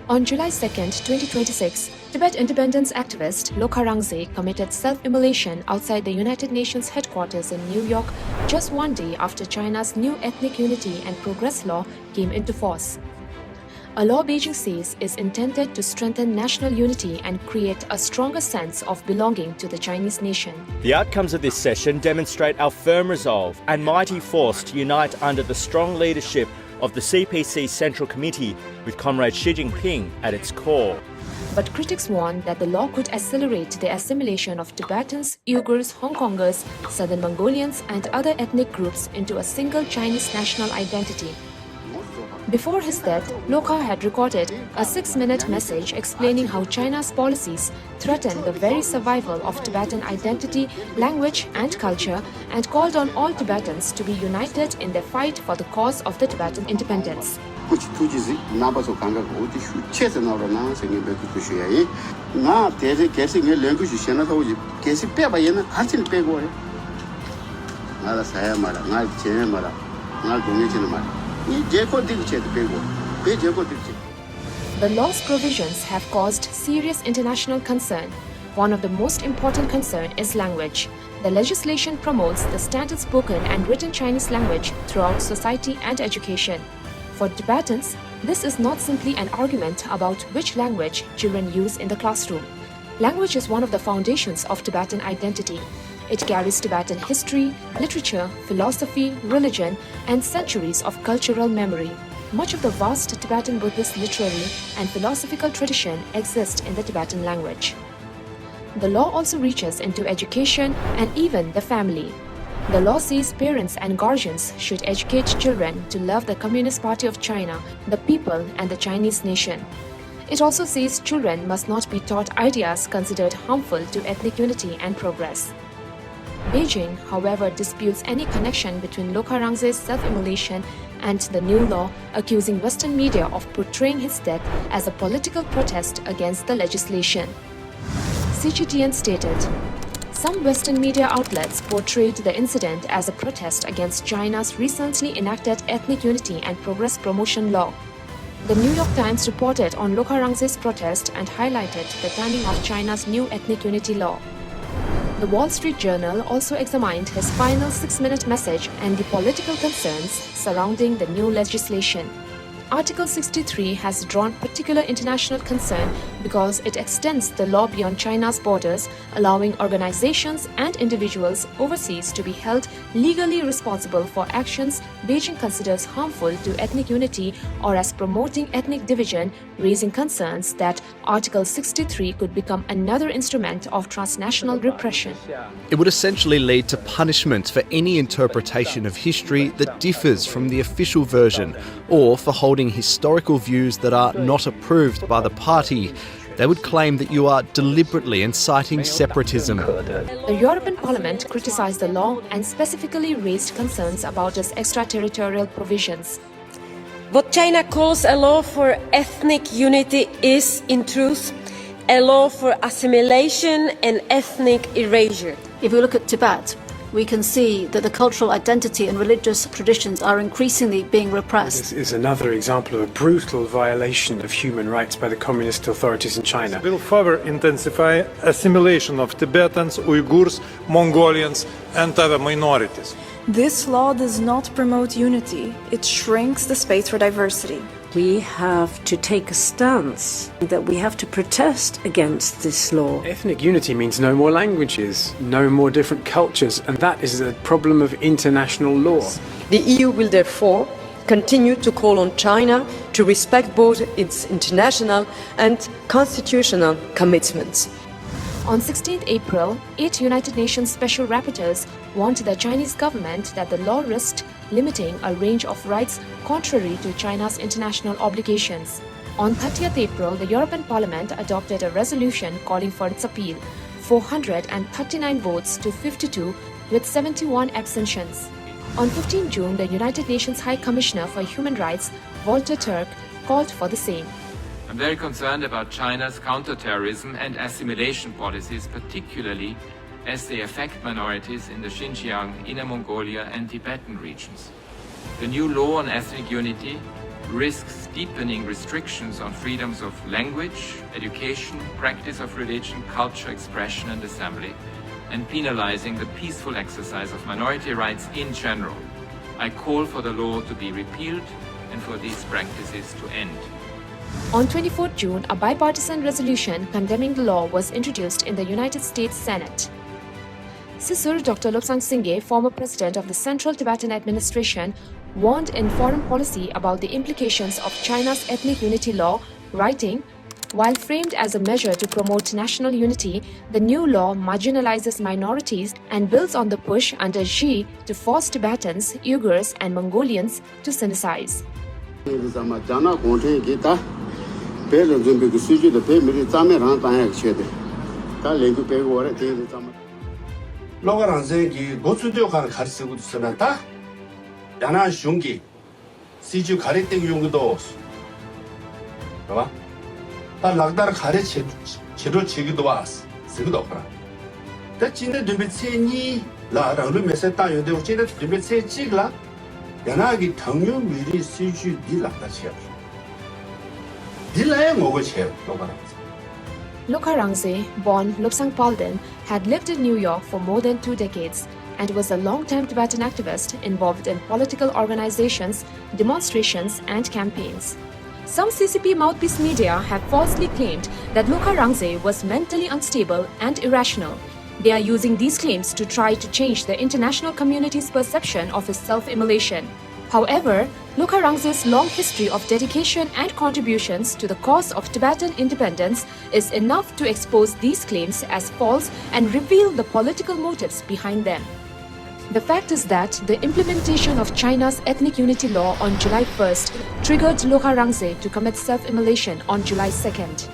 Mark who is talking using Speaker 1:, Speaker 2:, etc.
Speaker 1: On July 2, 2026, Tibet independence activist Lobga Rangzen committed self-immolation outside the United Nations headquarters in New York just one day after China's new ethnic unity and progress law came into force. A law Beijing says is intended to strengthen national unity and create a stronger sense of belonging to the Chinese nation.
Speaker 2: The outcomes of this session demonstrate our firm resolve and mighty force to unite under the strong leadership of the CPC Central Committee with Comrade Xi Jinping at its core.
Speaker 1: But critics warn that the law could accelerate the assimilation of Tibetans, Uyghurs, Hong Kongers, Southern Mongolians and other ethnic groups into a single Chinese national identity. Before his death, Lobga had recorded a 6-minute message explaining how China's policies threaten the very survival of Tibetan identity, language and culture, and called on all Tibetans to be united in their fight for the cause of the Tibetan independence. The law's provisions have caused serious international concern. One of the most important concerns is language. The legislation promotes the standard spoken and written Chinese language throughout society and education. For Tibetans, this is not simply an argument about which language children use in the classroom. Language is one of the foundations of Tibetan identity. It carries Tibetan history, literature, philosophy, religion, and centuries of cultural memory. Much of the vast Tibetan Buddhist literary and philosophical tradition exists in the Tibetan language. The law also reaches into education and even the family. The law says parents and guardians should educate children to love the Communist Party of China, the people, and the Chinese nation. It also says children must not be taught ideas considered harmful to ethnic unity and progress. Beijing, however, disputes any connection between Lobga Rangzen's self-immolation and the new law, accusing Western media of portraying his death as a political protest against the legislation. CGTN stated, "Some Western media outlets portrayed the incident as a protest against China's recently enacted Ethnic Unity and Progress Promotion Law." The New York Times reported on Lobga Rangzen's protest and highlighted the timing of China's new Ethnic Unity Law. The Wall Street Journal also examined his final 6-minute message and the political concerns surrounding the new legislation. Article 63 has drawn particular international concern because it extends the law beyond China's borders, allowing organizations and individuals overseas to be held legally responsible for actions Beijing considers harmful to ethnic unity or as promoting ethnic division, raising concerns that Article 63 could become another instrument of transnational repression.
Speaker 3: It would essentially lead to punishment for any interpretation of history that differs from the official version, or for holding historical views that are not approved by the party. They would claim that you are deliberately inciting separatism.
Speaker 1: The European Parliament criticized the law and specifically raised concerns about its extraterritorial provisions.
Speaker 4: What China calls a law for ethnic unity is, in truth, a law for assimilation and ethnic erasure.
Speaker 5: If we look at Tibet, we can see that the cultural identity and religious traditions are increasingly being repressed.
Speaker 6: This is another example of a brutal violation of human rights by the communist authorities in China.
Speaker 7: Will further intensify assimilation of Tibetans, Uyghurs, Mongolians and other minorities.
Speaker 8: This law does not promote unity. It shrinks the space for diversity.
Speaker 9: We have to take a stance that we have to protest against this law.
Speaker 6: Ethnic unity means no more languages, no more different cultures, and that is a problem of international law.
Speaker 10: The EU will therefore continue to call on China to respect both its international and constitutional commitments.
Speaker 1: On 16 April, 8 United Nations Special Rapporteurs warned the Chinese government that the law risked limiting a range of rights contrary to China's international obligations. On 30th April, the European Parliament adopted a resolution calling for its appeal, 439 votes to 52 with 71 abstentions. On 15 June, the United Nations High Commissioner for Human Rights, Volker Turk, called for the same.
Speaker 11: I'm very concerned about China's counterterrorism and assimilation policies, particularly as they affect minorities in the Xinjiang, Inner Mongolia and Tibetan regions. The new law on ethnic unity risks deepening restrictions on freedoms of language, education, practice of religion, culture, expression and assembly, and penalizing the peaceful exercise of minority rights in general. I call for the law to be repealed and for these practices to end.
Speaker 1: On 24 June, a bipartisan resolution condemning the law was introduced in the United States Senate. Sisur Dr. Lobga Rangzen, former president of the Central Tibetan Administration, warned in Foreign Policy about the implications of China's ethnic unity law, writing, "While framed as a measure to promote national unity, the new law marginalizes minorities and builds on the push under Xi to force Tibetans, Uyghurs and Mongolians to synthesize."
Speaker 12: Lobga Rangzen ki gosudio kan 가르치고 있으면다 야나 슝기 시주 가르팅 용도 봐봐 다 락다를 가르치 치료 치기도 왔어 쓰기도 없더라 다 진짜 드비체니 라랑을 메세다 요데 진짜 드비체 찍라 야나기 당뇨 미리 시주 딜락다 치야 딜라에 먹어 쳐 Lobga Rangzen.
Speaker 1: Lobga Rangzen, born Lobsang Palden, had lived in New York for more than 2 decades and was a long-time Tibetan activist involved in political organizations, demonstrations and campaigns. Some CCP mouthpiece media have falsely claimed that Lobga Rangzen was mentally unstable and irrational. They are using these claims to try to change the international community's perception of his self-immolation. However, Lobga Rangzen's long history of dedication and contributions to the cause of Tibetan independence is enough to expose these claims as false and reveal the political motives behind them. The fact is that the implementation of China's ethnic unity law on July 1st triggered Lobga Rangzen to commit self-immolation on July 2nd.